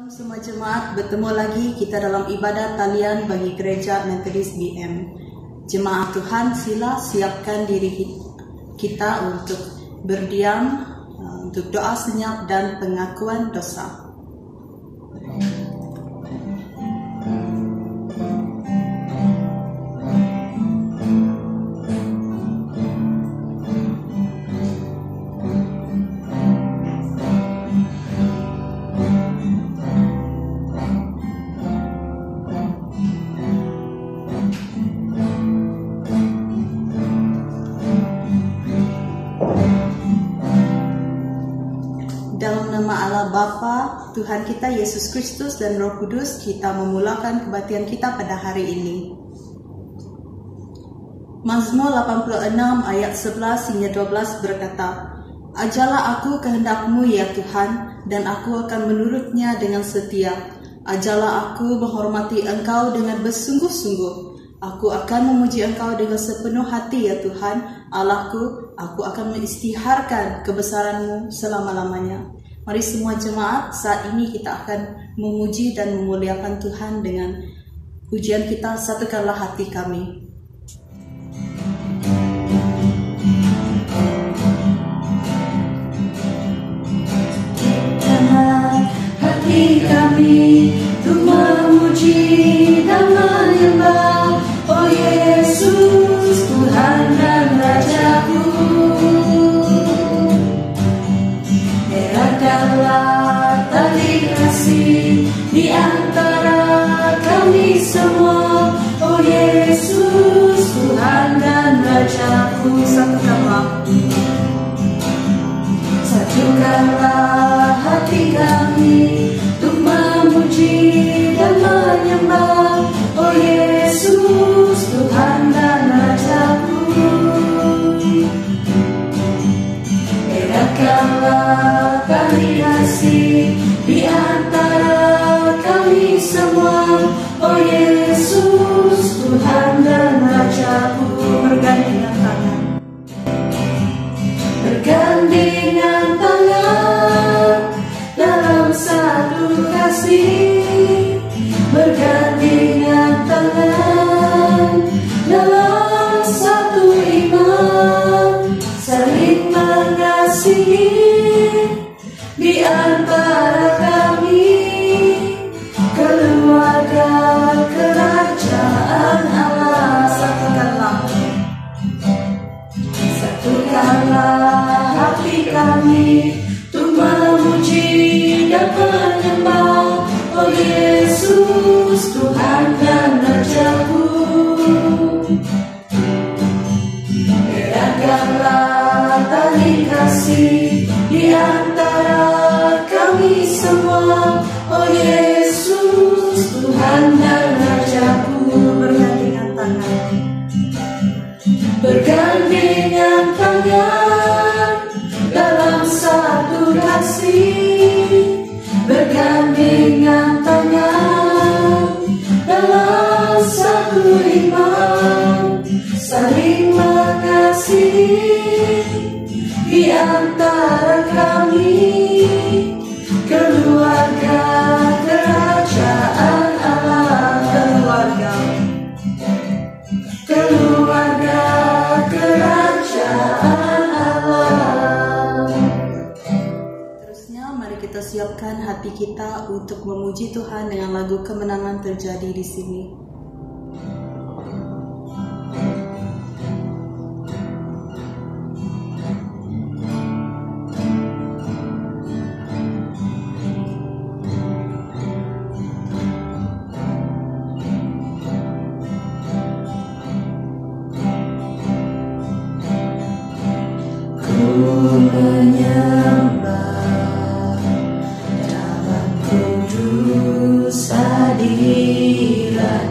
Shalom semua jemaat, bertemu lagi kita dalam ibadah talian bagi Gereja Methodist BM. Jemaat Tuhan, sila siapkan diri kita untuk berdiam, untuk doa senyap dan pengakuan dosa. Dalam nama Allah Bapa, Tuhan kita Yesus Kristus dan Roh Kudus, kita memulakan kebaktian kita pada hari ini. Mazmur 86 ayat 11 hingga 12 berkata, "Ajarlah aku kehendak-Mu ya Tuhan, dan aku akan menurutnya dengan setia. Ajarlah aku menghormati Engkau dengan bersungguh-sungguh. Aku akan memuji Engkau dengan sepenuh hati ya Tuhan, Allahku, aku akan mengisytiharkan kebesaran-Mu selama-lamanya." Mari semua jemaat, saat ini kita akan memuji dan memuliakan Tuhan dengan pujian kita, "Satukanlah hati kami." Hati kami untuk memuji dan menyembah, oh Yesus, Tuhan dan Rajaku. Eratkanlah tali kasih di antara kami semua, oh Yesus, Tuhan dan Rajaku. Satukanlah hati kami untuk memuji dan menyembah, oh Yesus, Tuhan dan Rajaku. Eratkanlah tali kasih di antara kami semua, oh Yesus, Tuhan dan Rajaku. Bergandengan tangan dalam satu kasih, bergandengan tangan dalam satu iman, saling mengasihi di antara kami, keluarga kerajaan Allah. Satukanlah hati kami untuk memuji dan menyembah, oh Yesus, Tuhan dan Rajaku. Eratkanlah tali kasih di antara kami semua, oh Yesus, Tuhan dan Rajaku. Bergandengan tangan dalam satu kasih, bergandengan tangan dalam satu iman, saling mengasihi di antara kami, keluarga kerajaan Allah. Keluarga kerajaan Allah. Terusnya mari kita siapkan hati kita untuk memuji Tuhan dengan lagu kemenangan terjadi di sini. Menyembah dalam kudus hadirat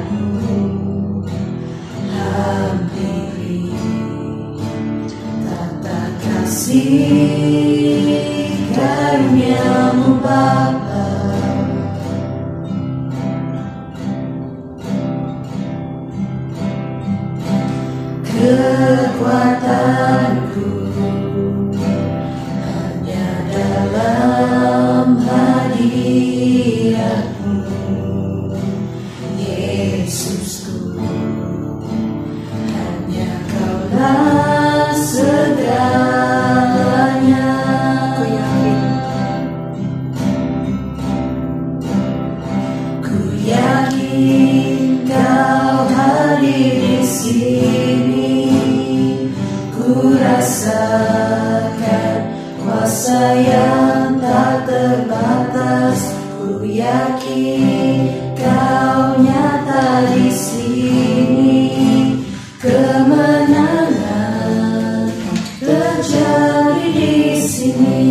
Yesusku, hanya Kaulah segalanya. Ku yakin Kau hadir di sini. Ku rasakan kuasa yang tak terbatas. Ku yakin Kau nyata di sini. Kemenangan terjadi di sini.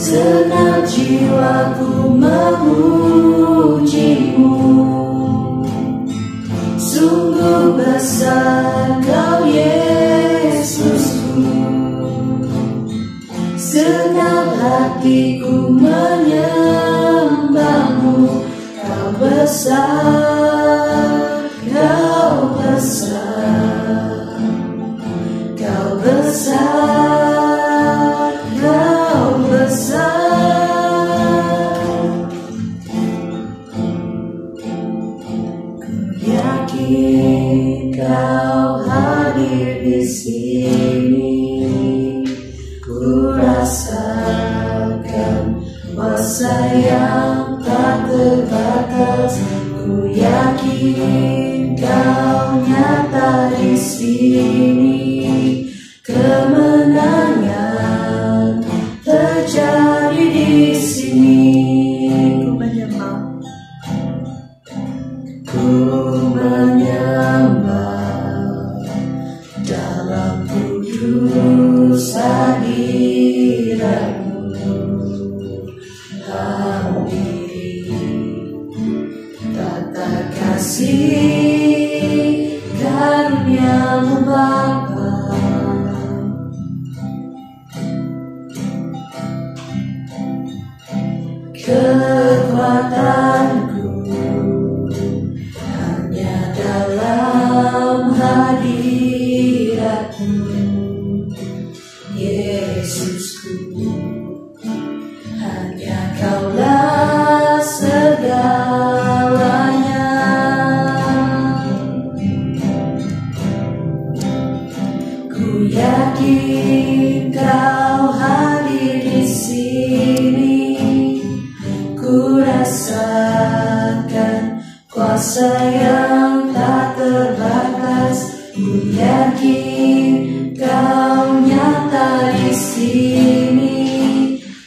Segenap jiwaku memuji-Mu. Sungguh besar Kau Yesusku. Segenap hatiku menyembah-Mu. Kau besar, Kau besar, Kau besar, Kau besar. Ku yakin Kau hadir di sini. Ku rasakan kuasa yang tak terbatas. Ku yakin Kau nyata di sini. Kemenangan terjadi di sini. Ku menyembah dalam kudus hadirat-Mu. Hampiri tata kasih karunia-Mu Bapa. Kekuatanku hanya dalam hadirat-Mu. Yesusku, hanya Kaulah segalanya. Ku yakin Kau hadir di sini. Ku rasakan kuasa yang tak terbatas. Ku yakin Kau nyata di sini.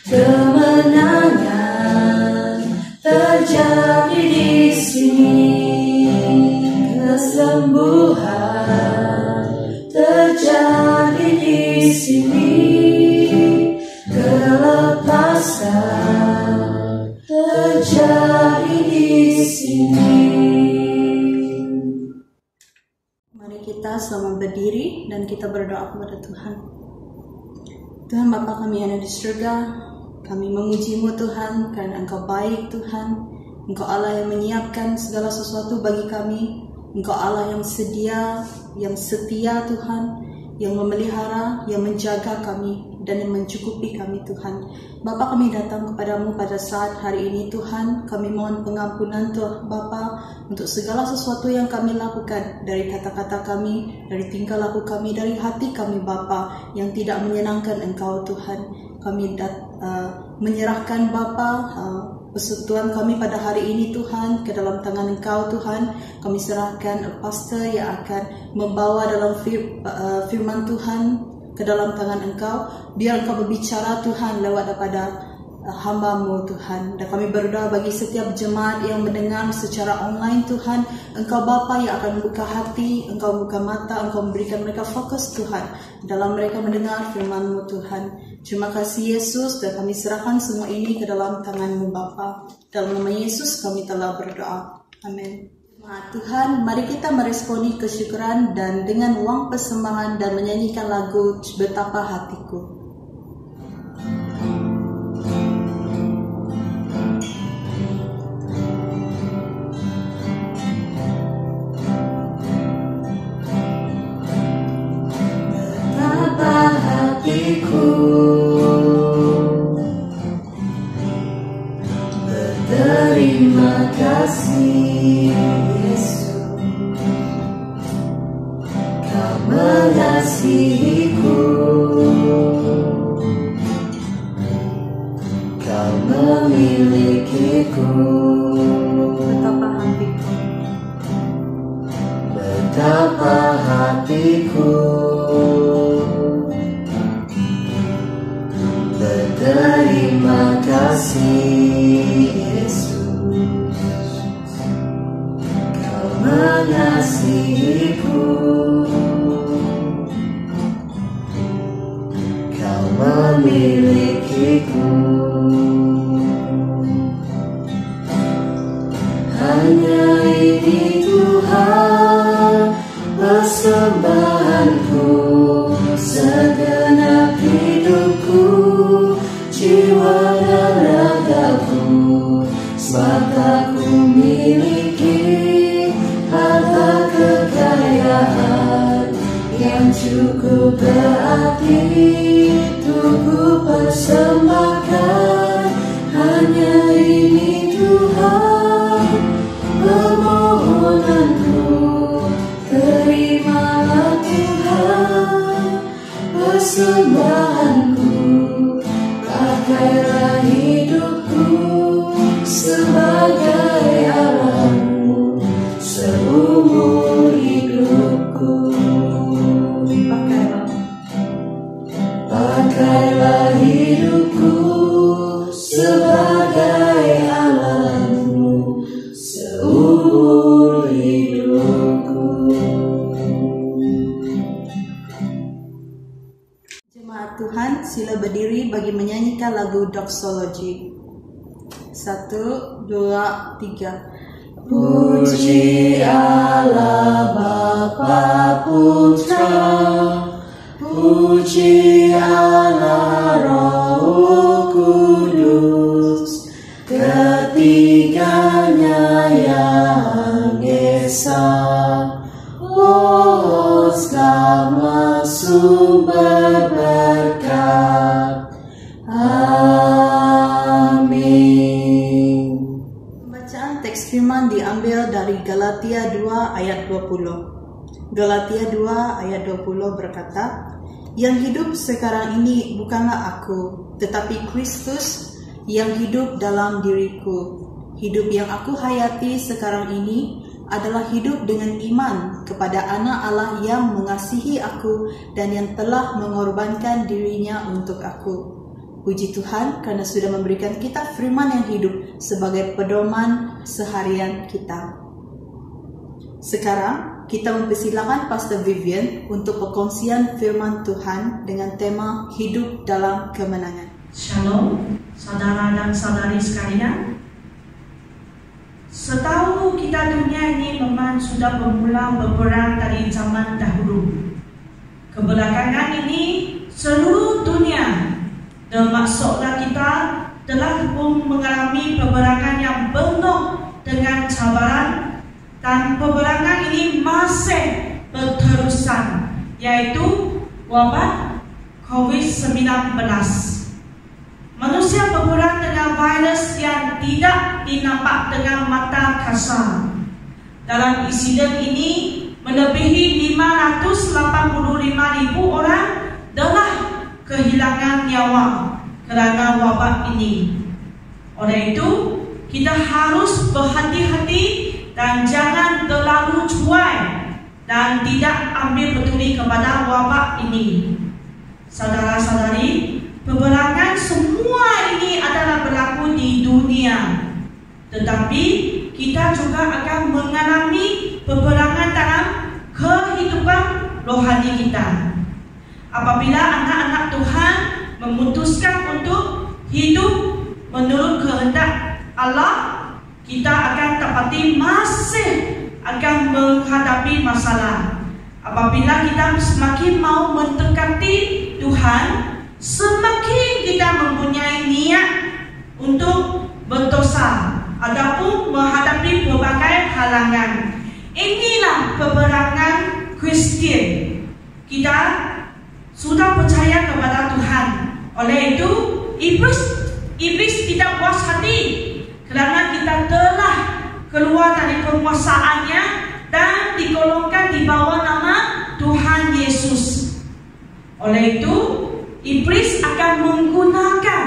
Kemenangan terjadi di sini. Kesembuhan terjadi di sini. Kelepasan terjadi di sini. Mari kita sama berdiri dan kita berdoa kepada Tuhan. Tuhan Bapa kami yang ada di surga, kami memuji-Mu Tuhan karena Engkau baik Tuhan. Engkau Allah yang menyiapkan segala sesuatu bagi kami. Engkau Allah yang setia Tuhan, yang memelihara, yang menjaga kami dan yang mencukupi kami Tuhan. Bapa, kami datang kepadamu pada saat hari ini Tuhan. Kami mohon pengampunan Tuhan Bapa untuk segala sesuatu yang kami lakukan, dari kata-kata kami, dari tingkah laku kami, dari hati kami Bapa yang tidak menyenangkan Engkau Tuhan. Kami menyerahkan Bapa persekutuan kami pada hari ini Tuhan ke dalam tangan Engkau Tuhan. Kami serahkan pastor yang akan membawa dalam firman Tuhan ke dalam tangan Engkau. Biar Engkau berbicara Tuhan lewat daripada hamba-Mu Tuhan. Dan kami berdoa bagi setiap jemaat yang mendengar secara online Tuhan. Engkau Bapa yang akan membuka hati, Engkau buka mata, Engkau memberikan mereka fokus Tuhan dalam mereka mendengar firman-Mu Tuhan. Terima kasih Yesus, dan kami serahkan semua ini ke dalam tangan-Mu Bapa. Dalam nama Yesus kami telah berdoa. Amin. Tuhan, mari kita meresponi kesyukuran dan dengan uang persembahan dan menyanyikan lagu Betapa Hatiku. Betapa hatiku Terima kasih Yesus, Kau mengasihiku, Kau memilikiku. Betapa hatiku berterima kasih Yesus, Kau mengasihiku, Kau memilikiku. Hanya ini Tuhan persembahanku, segenap hidupku, jiwa dan ragaku, sebab aku miliki harta kekayaan yang cukup berarti untuk ku persembahkan. Hanya ini Tuhan permohonanku, terimalah Tuhan persembahanku, pakailah hidupku sebagai alatmu seumur hidupku. Pakailah hidupku sebagai alatmu seumur hidupku. Jemaat Tuhan, sila berdiri bagi menyanyikan lagu doxology. 1, 2, 3. Puji Allah Bapa Putra, puji Allah Roh Kudus, ketiganya yang esa. Oh, sama sumber berkat. Amin. Bacaan teks firman diambil dari Galatia 2 ayat 20. Galatia 2 ayat 20 berkata, "Yang hidup sekarang ini bukanlah aku, tetapi Kristus yang hidup dalam diriku. Hidup yang aku hayati sekarang ini adalah hidup dengan iman kepada Anak Allah yang mengasihi aku dan yang telah mengorbankan dirinya untuk aku." Puji Tuhan karena sudah memberikan kita firman yang hidup sebagai pedoman seharian kita. Sekarang kita mempersilakan Pastor Vivian untuk perkongsian firman Tuhan dengan tema hidup dalam kemenangan. Shalom, saudara dan saudari sekalian. Setahu kita, dunia ini memang sudah bermula berperang dari zaman dahulu. Kebelakangan ini seluruh dunia, termasuklah kita, telah pun mengalami peperangan yang penuh dengan cabaran, dan peperangan ini masih berterusan, yaitu wabak COVID-19. Manusia berperang dengan virus yang tidak dinampak dengan mata kasar. Dalam insiden ini, melebihi 585.000 orang telah kehilangan nyawa kerana wabak ini. Oleh itu, kita harus berhati-hati dan jangan terlalu cuai dan tidak ambil peduli kepada wabak ini. Saudara-saudari, peperangan semua ini adalah berlaku di dunia, tetapi kita juga akan mengalami peperangan dalam kehidupan rohani kita. Apabila anak-anak Tuhan memutuskan untuk hidup menurut kehendak Allah, kita akan dapati masih akan menghadapi masalah. Apabila kita semakin mau mendekati Tuhan, semakin kita mempunyai niat untuk berdosa ataupun menghadapi berbagai halangan. Inilah peperangan Kristian. Kita sudah percaya kepada Tuhan. Oleh itu, iblis tidak puas hati Kerana kita telah keluar dari penguasaannya dan digolongkan di bawah nama Tuhan Yesus. Oleh itu, iblis akan menggunakan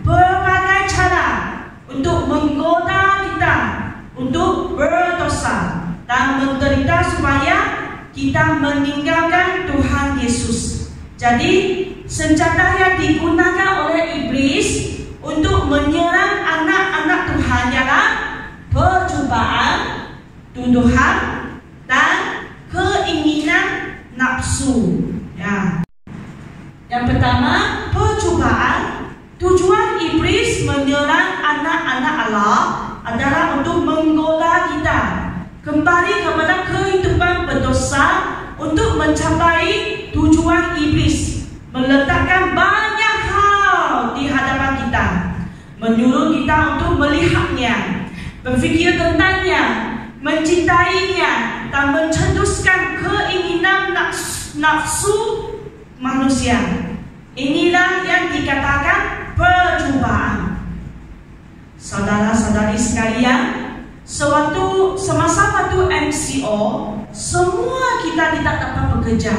berbagai cara untuk menggoda kita untuk berdosa dan menderita supaya kita meninggalkan Tuhan Yesus. Jadi, senjata yang digunakan oleh iblis untuk menyerang anak-anak Tuhan ialah percubaan, tuduhan, dan keinginan nafsu. Ya. Yang pertama, percubaan. Tujuan iblis menyerang anak-anak Allah adalah untuk menggoda kita kembali kepada kehidupan berdosa untuk mencapai tujuan iblis, meletakkan banyak hal di hadapan kita, menyuruh kita untuk melihatnya, berfikir tentangnya, mencintainya, dan mencetuskan keinginan nafsu manusia. Inilah yang dikatakan percubaan. Saudara-saudari sekalian, semasa waktu MCO, semua kita tidak dapat bekerja.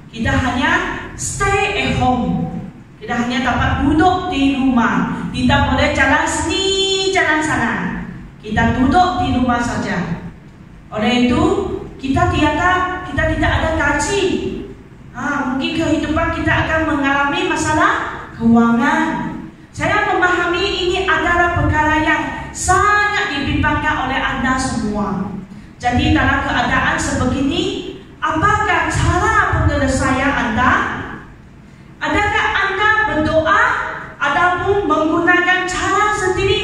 Kita hanya stay at home. Kita hanya dapat duduk di rumah. Tidak boleh jalan sini, jalan sana. Kita duduk di rumah saja. Oleh itu, kita tidak ada gaji. Mungkin kehidupan kita akan mengalami masalah keuangan. Saya memahami ini adalah perkara yang sangat dibimbangkan oleh Anda semua. Jadi dalam keadaan sebegini, apakah cara penyelesaian Anda? Adakah Anda berdoa ataupun menggunakan cara sendiri?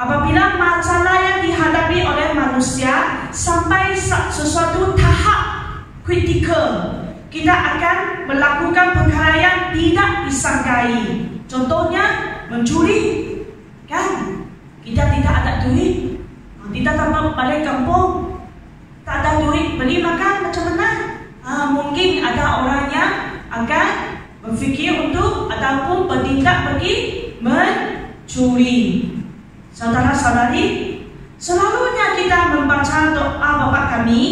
Apabila masalah yang dihadapi oleh manusia sampai sesuatu tahap kritikal, kita akan melakukan perkara yang tidak disangkai. Contohnya mencuri, kan? Kita tidak ada duit, kita dapat balik kampung, tak ada duit beli makan, macam mana? Mungkin ada orang yang akan berfikir untuk ataupun bertindak pergi mencuri. Saudara-saudari, selalunya kita membaca doa Bapa Kami.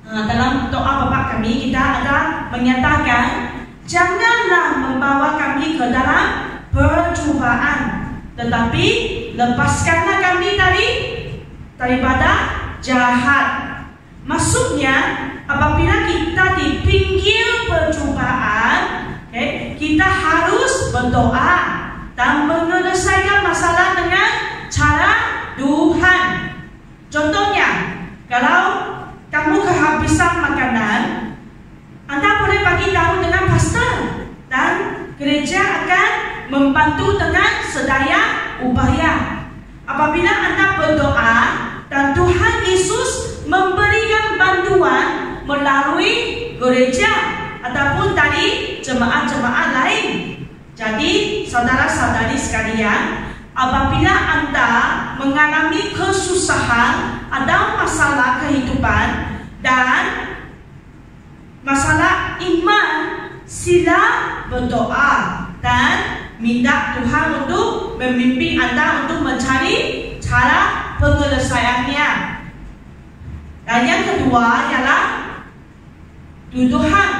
Dalam doa Bapa Kami, kita ada menyatakan, janganlah membawa kami ke dalam percubaan, tetapi lepaskanlah kami daripada jahat. Maksudnya, apabila kita di pinggir percubaan, kita harus berdoa dan menyelesaikan masalah dengan cara Tuhan. Contohnya, kalau kamu kehabisan makanan, Anda boleh bagi tahu dengan pastor, dan gereja akan membantu dengan sedaya upaya. Apabila Anda berdoa dan Tuhan Yesus memberikan bantuan melalui gereja ataupun dari jemaat-jemaat lain. Jadi, saudara-saudari sekalian, apabila Anda mengalami kesusahan atau masalah kehidupan dan masalah iman, sila berdoa dan minta Tuhan untuk memimpin Anda untuk mencari cara penyelesaiannya. Dan yang kedua ialah tuduhan.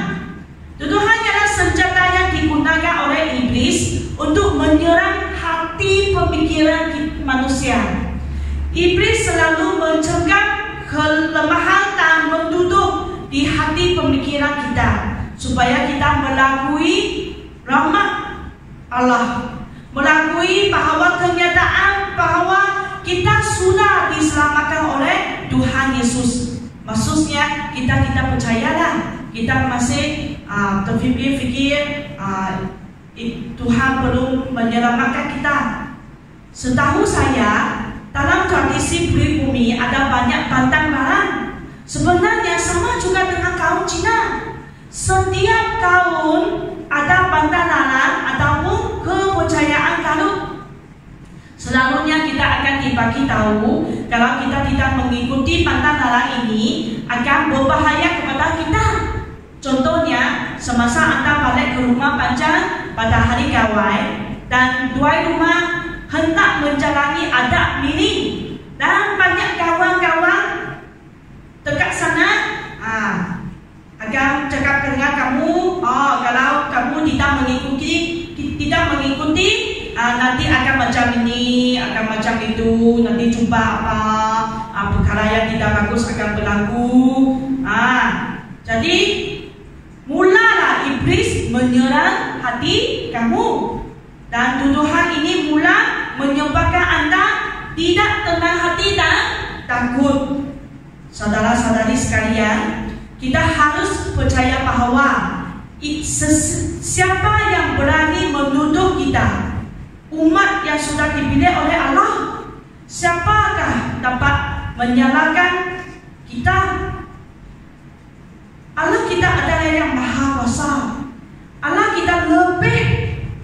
Tuduhan ialah senjata yang digunakan oleh iblis untuk menyerang hati pemikiran manusia. Iblis selalu mencegah kelemahan dan menduduh di hati pemikiran kita, supaya kita melalui rahmat Allah, melalui bahawa kenyataan bahawa kita sudah diselamatkan oleh Tuhan Yesus. Maksudnya kita tidak percayalah, kita masih terfikir Tuhan perlu menyelamatkan kita. Setahu saya, dalam tradisi pribumi ada banyak pantang larang. Sebenarnya sama juga dengan kaum Cina. Setiap kaum ada pantang larang ataupun kepercayaan galuh. Selalunya kita akan dibagi tahu kalau kita tidak mengikuti pantang larang ini akan berbahaya kepada kita. Contohnya, semasa Anda balik ke rumah panjang pada hari Gawai dan tuan rumah hendak menjalani adat miring dan banyak kawan-kawan dekat sana akan cakap dengan kamu, kalau kamu tidak mengikuti nanti akan macam ini, akan macam itu, nanti jumpa perkara yang tidak bagus akan berlaku. Jadi mulalah iblis menyerang hati kamu, dan tuduhan ini mula menyebabkan anda tidak tenang hati dan takut. Saudara-saudari sekalian, kita harus percaya bahawa siapa yang berani menuduh kita, umat yang sudah dipilih oleh Allah, siapakah dapat menyalahkan kita? Allah kita adalah yang maha kuasa. Allah kita lebih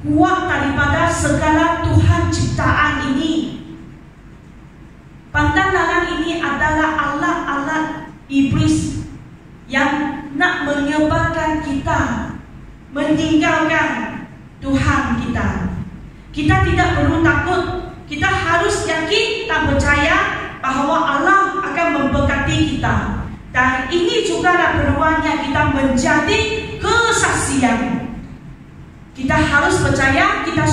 kuat daripada segala Tuhan ciptaan ini. Pantangan ini adalah alat-alat iblis yang nak menyebabkan kita meninggalkan Tuhan kita. Kita tidak perlu takut. Kita harus yakin dan percaya bahawa Allah akan memberkati kita. Dan ini juga peluangnya kita menjadi kesaksian. Kita harus percaya kita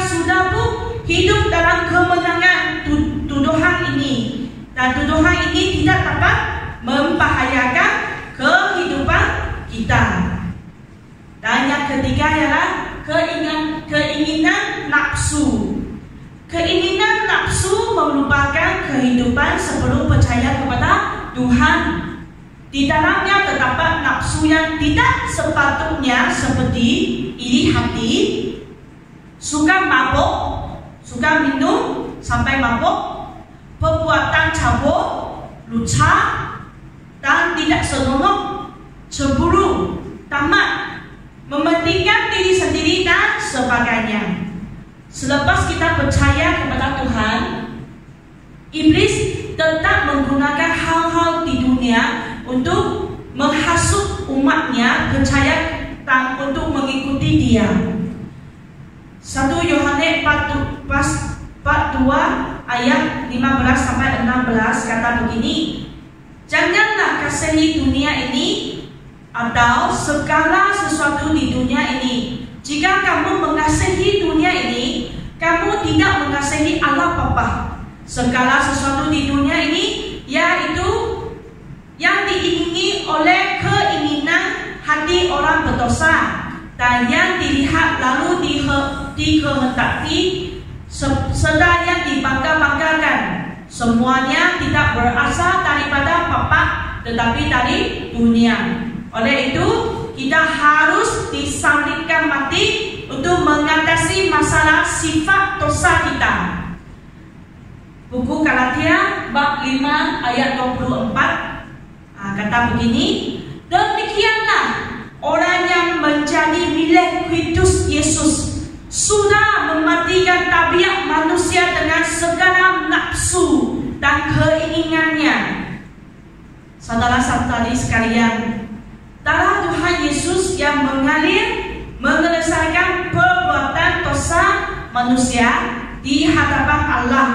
sudah pun hidup dalam kemenangan tuduhan ini. Dan tuduhan ini tidak dapat membahayakan kehidupan kita. Dan yang ketiga ialah keinginan nafsu. Keinginan nafsu merupakan kehidupan sebelum percaya kepada Tuhan. Di dalamnya terdapat nafsu yang tidak sepatutnya, seperti iri hati, suka mabuk, suka minum sampai mabuk, perbuatan cabul, luca, dan tidak senonoh, cemburu, tamak, mementingkan diri sendiri dan sebagainya. Selepas kita percaya kepada Tuhan, iblis tetap menggunakan hal-hal di dunia untuk menghasut umatnya percaya dan untuk mengikuti dia. 1 Yohanes 4:2 ayat 15 sampai 16 kata begini, janganlah kasihi dunia ini atau segala sesuatu di dunia ini. Jika kamu mengasihi dunia ini, kamu tidak mengasihi Allah Bapa. Segala sesuatu di dunia ini, yaitu yang diingini oleh keinginan hati orang berdosa, dan yang dilihat lalu dikehendaki serta yang dibangga-banggakan, semuanya tidak berasal daripada Bapa, tetapi dari dunia. Oleh itu, kita harus disalibkan mati untuk mengatasi masalah sifat dosa kita. Buku Galatia bab 5 ayat 24 kata begini, demikianlah orang yang menjadi milik Kristus Yesus sudah mematikan tabiat manusia dengan segala nafsu dan keinginannya. Saudara-saudari sekalian, darah Tuhan Yesus yang mengalir menyelesaikan perbuatan dosa manusia di hadapan Allah.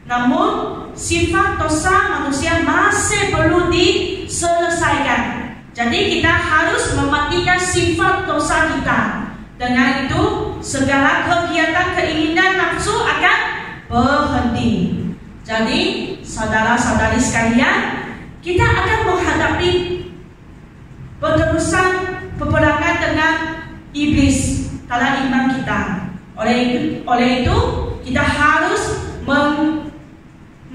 Namun sifat dosa manusia masih perlu diselesaikan. Jadi kita harus mematikan sifat dosa kita. Dengan itu segala kegiatan keinginan nafsu akan berhenti. Jadi saudara-saudari sekalian, kita akan menghadapi peterusan peperangan dengan iblis dalam iman kita. Oleh itu kita harus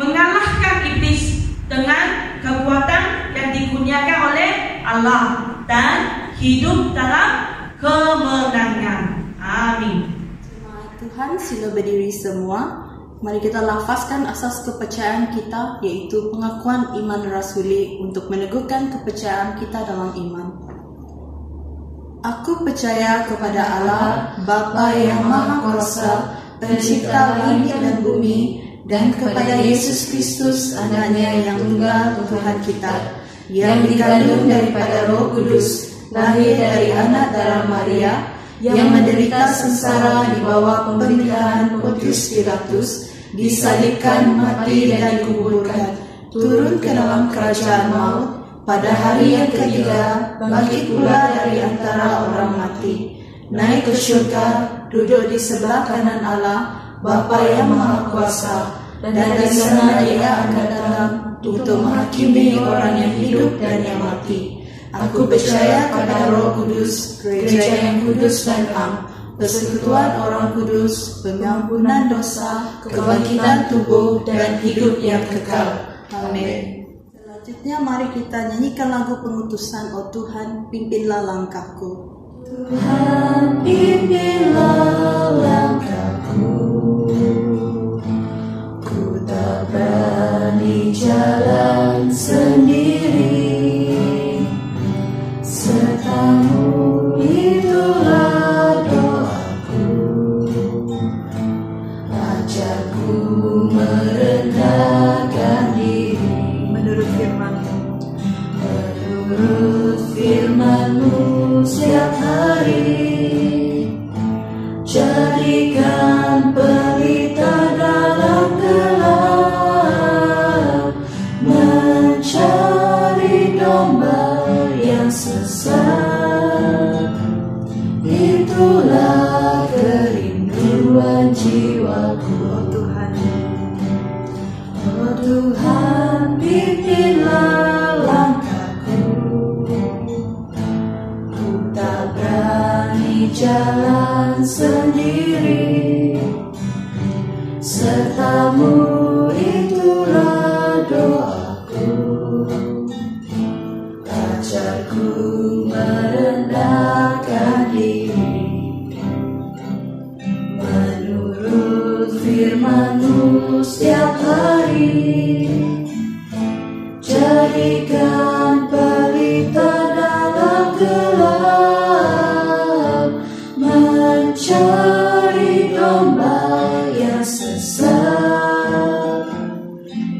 mengalahkan iblis dengan kekuatan yang dikurniakan oleh Allah dan hidup dalam kemenangan. Amin. Jemaat Tuhan, sila berdiri semua. Mari kita lafazkan asas kepercayaan kita, yaitu pengakuan iman rasuli untuk meneguhkan kepercayaan kita dalam iman. Aku percaya kepada Allah, Bapa yang Maha Kuasa, Pencipta langit dan bumi, dan kepada Yesus Kristus, Anaknya yang tunggal Tuhan kita, yang dikandung daripada Roh Kudus, lahir dari anak darah Maria, yang menderita sengsara di bawah pemerintahan Pontius Pilatus, disalibkan, mati dan dikuburkan, turun ke dalam kerajaan maut, pada hari yang ketiga bangkit pula dari antara orang mati, naik ke surga, duduk di sebelah kanan Allah, Bapa yang Maha Kuasa, dan dari sana Dia akan datang untuk menghakimi orang yang hidup dan yang mati. Aku percaya pada Roh Kudus, gereja yang kudus dan am, persekutuan orang kudus, pengampunan dosa, kebangkitan tubuh, dan hidup yang kekal. Amin. Selanjutnya mari kita nyanyikan lagu pengutusan. Oh Tuhan, pimpinlah langkahku. Tuhan, pimpinlah langkahku. Ku tak berani jalan sendiri, serta-Mu itulah doaku. Ajarku merendahkan diri Menurut firman-Mu, menurut firman-Mu setiap hari. Jadikan pelita dalam gelap, mencari domba yang sesat. Itulah kerinduan jiwaku. oh Tuhan, Oh Tuhan, pimpinlah langkahku. Ku tak berani jalan sendiri, serta-Mu itulah doaku. Ajarku merendahkan diri, menurut firman-Mu setiap hari. Jadikan pelita dalam gelap, mencari domba yang sesat.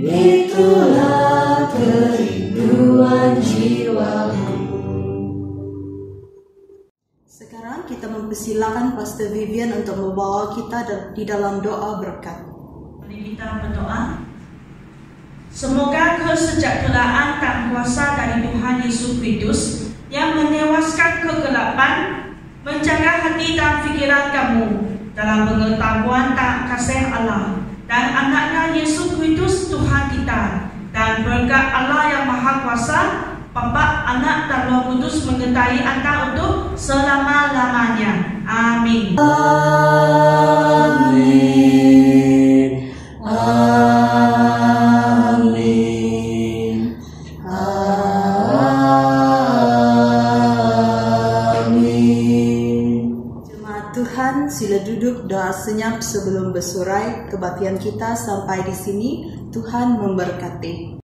Itulah kerinduan jiwaku. sekarang kita mempersilakan Pastor Vivian untuk membawa kita di dalam doa berkat. Mari kita berdoa. Semoga kesejahteraan dan kuasa dari Tuhan Yesus Kristus yang menewaskan kegelapan, menjaga hati dan pikiran kamu dalam pengetahuan dan kasih Allah dan anaknya Yesus Kristus Tuhan kita, dan berkat Allah yang Maha Kuasa, Bapa, Anak dan Roh Kudus menyertai Anda untuk selama-lamanya. Amin. Amin. Amin. Amin. Jemaat Tuhan, sila duduk, doa senyap sebelum bersurai. Kebaktian kita sampai di sini. Tuhan memberkati.